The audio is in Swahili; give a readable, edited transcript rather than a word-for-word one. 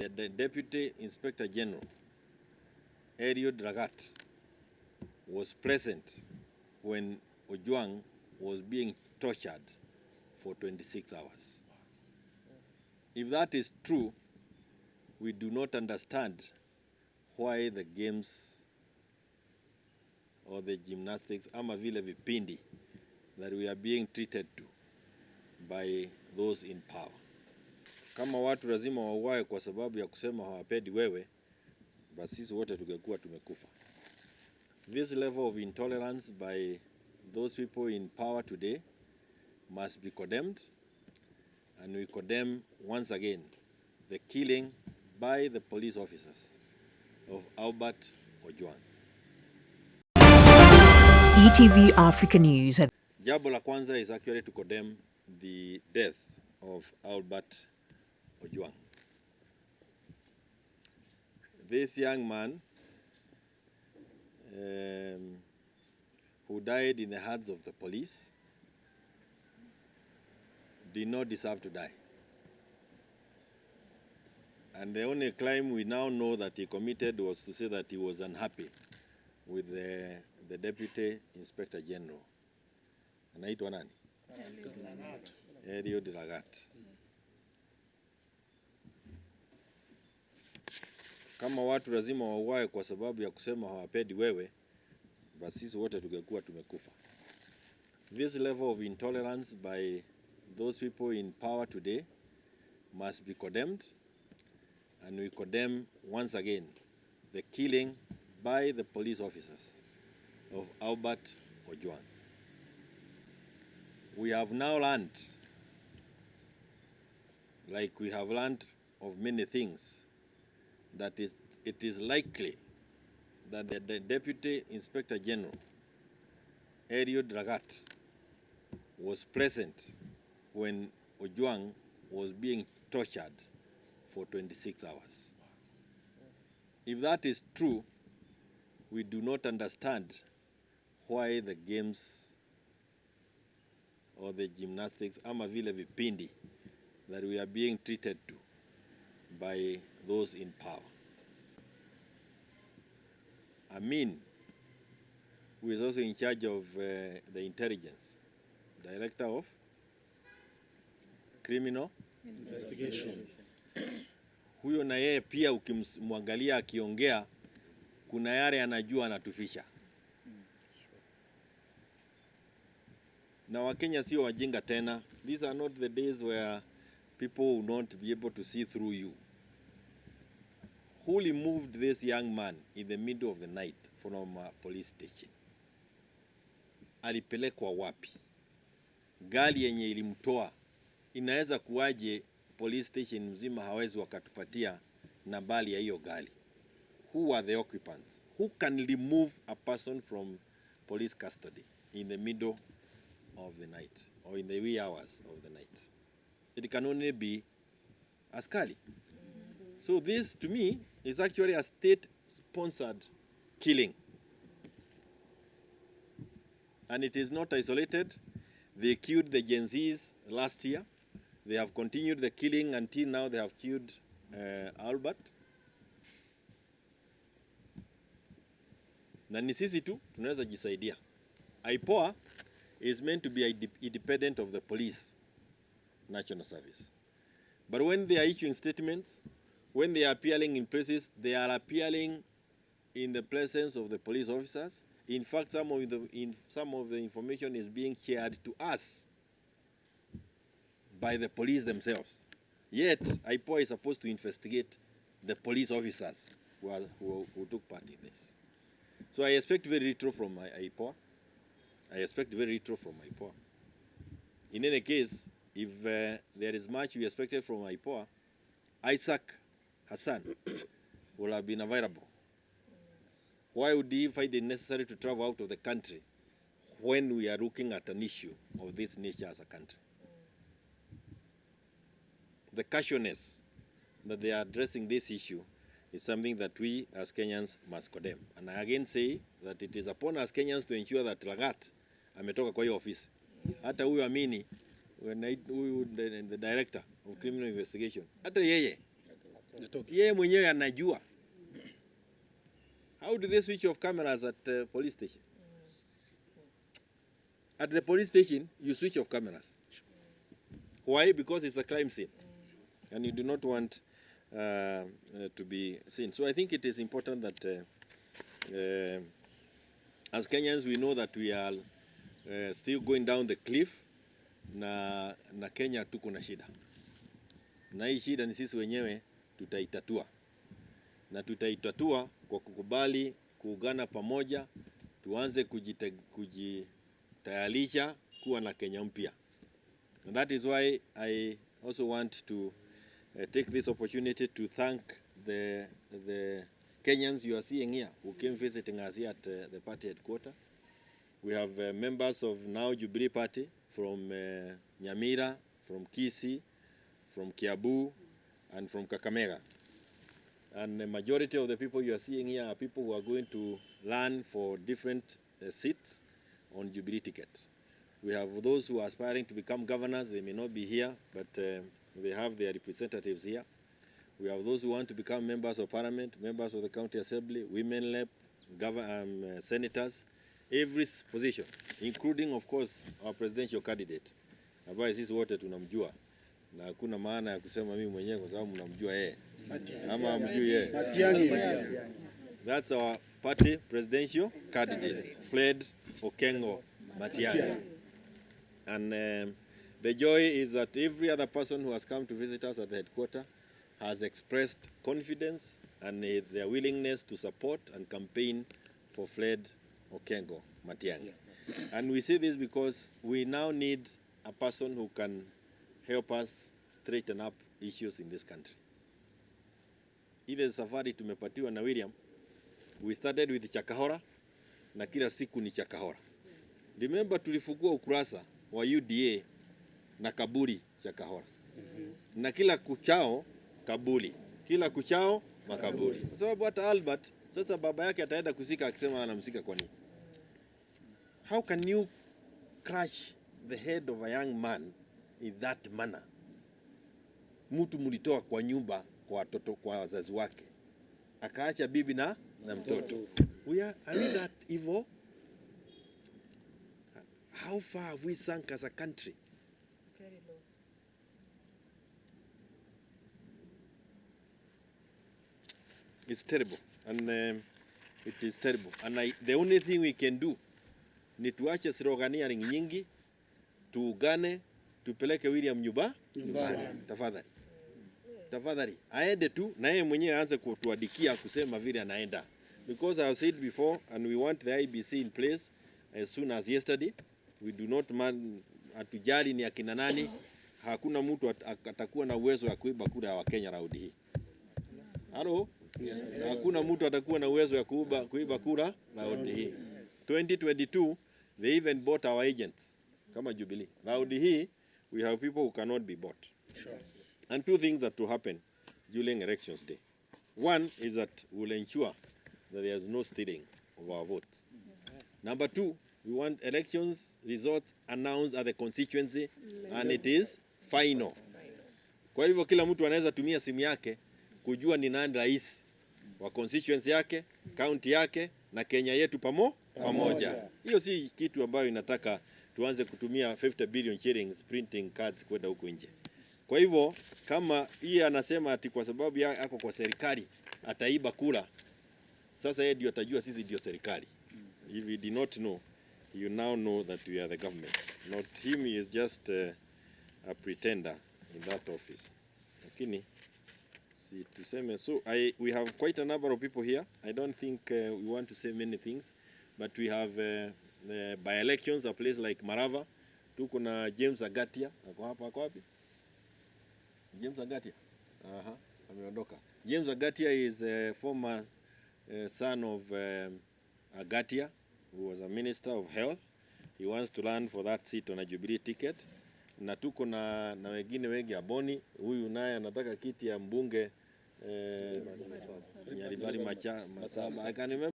The Deputy Inspector General, Ragat, was present when Ojwang was being tortured for 26 hours. If that is true, we do not understand why the games or the gymnastics ama vile vipindi that we are being treated to by those in power. Kama watu lazima wauawe kwa sababu ya kusema hawapendi wewe, basi sisi wote tungekuwa tumekufa. This level of intolerance by those people in power today must be condemned, and we condemn once again the killing by the police officers of Albert Ojwang. ETV Africa News. Jambo la kwanza is actually to condemn the death of Albert Ojwang. This young man who died in the hands of the police did not deserve to die. And the only crime we now know that he committed was to say that he was unhappy with the Deputy Inspector General. Anaitwa nani? Ragat. Kama watu lazima wauawe kwa sababu ya kusema hawapendi wewe, basi sisi wote tungekuwa tumekufa. This level of intolerance by those people in power today must be condemned, and we condemn once again the killing by the police officers of Albert Ojwang. We have now learned, like we have learned of many things, that it is likely that the Deputy Inspector General, Ragat, was present when Ojwang was being tortured for 26 hours. If that is true, we do not understand why the games or the gymnastics ama vile vipindi that we are being treated to by those in power. Amin, who is also in charge of the intelligence, director of criminal investigations. Huyo na yeye pia ukimwangalia akiongea kuna yale anajua anatufisha. Na Wakenya sio wajinga tena. These are not the days where people will not be able to see through you. Who removed this young man in the middle of the night from a police station? Alipelekwa wapi? Gari yenye ilimtoa inaweza kuwaje police station mzima hawezi wakatupatia nambari ya hiyo gari? Who are the occupants? Who can remove a person from police custody in the middle of the night or in the wee hours of the night? It can only be askari. So this, to me, is actually a state-sponsored killing. And it is not isolated. They killed the Gen Zs last year. They have continued the killing until now they have killed Albert. Na ni sisi tu tunaweza jisaidia. IPOA is meant to be independent of the police national service. But when they are issuing statements, when they are appearing in places, they are appearing in the presence of the police officers. In fact, some of the information is being shared to us by the police themselves. Yet, IPOA is supposed to investigate the police officers who took part in this. So I expect very little from IPOA. In any case, if there is much we expected from IPOA, Isaac Hassan will have been available. Why would he find it necessary to travel out of the country when we are looking at an issue of this nature as a country? The casualness that they are addressing this issue is something that we as Kenyans must condemn. And I again say that it is upon us Kenyans to ensure that Ragat ametoka kwa hiyo ofisi. Hata huyu Amini, the director of criminal investigation, hata yeye Yeye mwenyewe anajua. How do they switch off cameras at police station? At the police station, you switch off cameras. Why? Because it's a crime scene. And you do not want to be seen. So I think it is important that as Kenyans, we know that we are still going down the cliff. Na Kenya tuko na shida. Na hii shida ni sisi wenyewe tutaitatua. Na tutaitatua kwa kukubali kuungana pamoja, tuanze kujitayarisha kuwa na Kenya mpya. And that is why I also want to take this opportunity to thank the Kenyans you are seeing here who came visiting us here at the party headquarters. We have members of now Jubilee Party from Nyamira, from Kisii, from Kiabu, and from Kakamega. And the majority of the people you are seeing here are people who are going to run for different seats on Jubilee ticket. We have those who are aspiring to become governors. They may not be here, but they have their representatives here. We have those who want to become members of parliament, members of the county assembly, women rep, senators, every position, including of course our presidential candidate, ambaye sisi wote tunamjua na hakuna maana ya kusema mimi mwenyewe kwa sababu mnamjua yeye ama mjui yeye. That's our party presidential candidate, Fred Okengo Matiang'i. And the joy is that every other person who has come to visit us at the headquarters has expressed confidence and their willingness to support and campaign for Fred Okengo Matiang'i. And we say this because we now need a person who can help us straighten up issues in this country. Ile safari tumepatiwa na William, we started with Chakahora na kila siku ni Chakahora. Remember tulifungua ukurasa wa UDA na kaburi Chakahora. Na kila kuchao kaburi. Kila kuchao makaburi. Sababu hata Albert sasa baba yake ataenda kusika akisema anamsika kwa nini? How can you crush the head of a young man in that manner? Mtu mulitoa kwa nyumba kwa watoto kwa wazazi wake. Akaacha bibi na mtoto. Are we that evil? How far have we sunk as a country? Very low. It's terrible. And it is terrible. And the only thing we can do ni tuache sloganeering nyingi, tuungane, tupeleke William nyumbani. Tafadhali. Tafadhali. Aende tu na yeye mwenyewe aanze kutuadikia kusema vile anaenda. Because I have said before, and we want the IBC in place as soon as yesterday. We do not atujali ni akina nani. Hakuna mtu atakuwa na uwezo wa kuiba kura wa Kenya raundi hii. Halo? Yes. Hakuna mtu atakuwa na uwezo wa kuiba kura raundi hii. 2022 they even bought our agents kama Jubilee. Raundi hii we have people who cannot be bought. Sure. And two things that will happen during elections day. One is that we'll ensure that there is no stealing of our votes. Number two, we want elections results announced at the constituency and it is final. Kwa hivyo kila mtu anaweza tumia simu yake kujua ni nani rais wa constituency yake, county yake na Kenya yetu pamoja. Hiyo si kitu ambayo inataka tuanze kutumia 50 billion shillings printing cards kwenda huko nje. Kwa hivyo kama hii anasema ati kwa sababu yako kwa serikali ataiba kura, sasa yeye ndio atajua sisi ndio serikali. If you did not know, you now know that we are the government. Not him, he is just a pretender in that office. Lakini si tuseme, so we have quite a number of people here. I don't think we want to say many things, but we have by elections a place like Marava. Tuko na James Agatia, ako wapi? James Agatia. Ameondoka. James Agatia is a former son of Agatia, who was a minister of health. He wants to run for that seat on a Jubilee ticket. Na tuko na wengine wengi Aboni, huyu naye anataka kiti ya mbunge Nyaribari Masaba. I can remember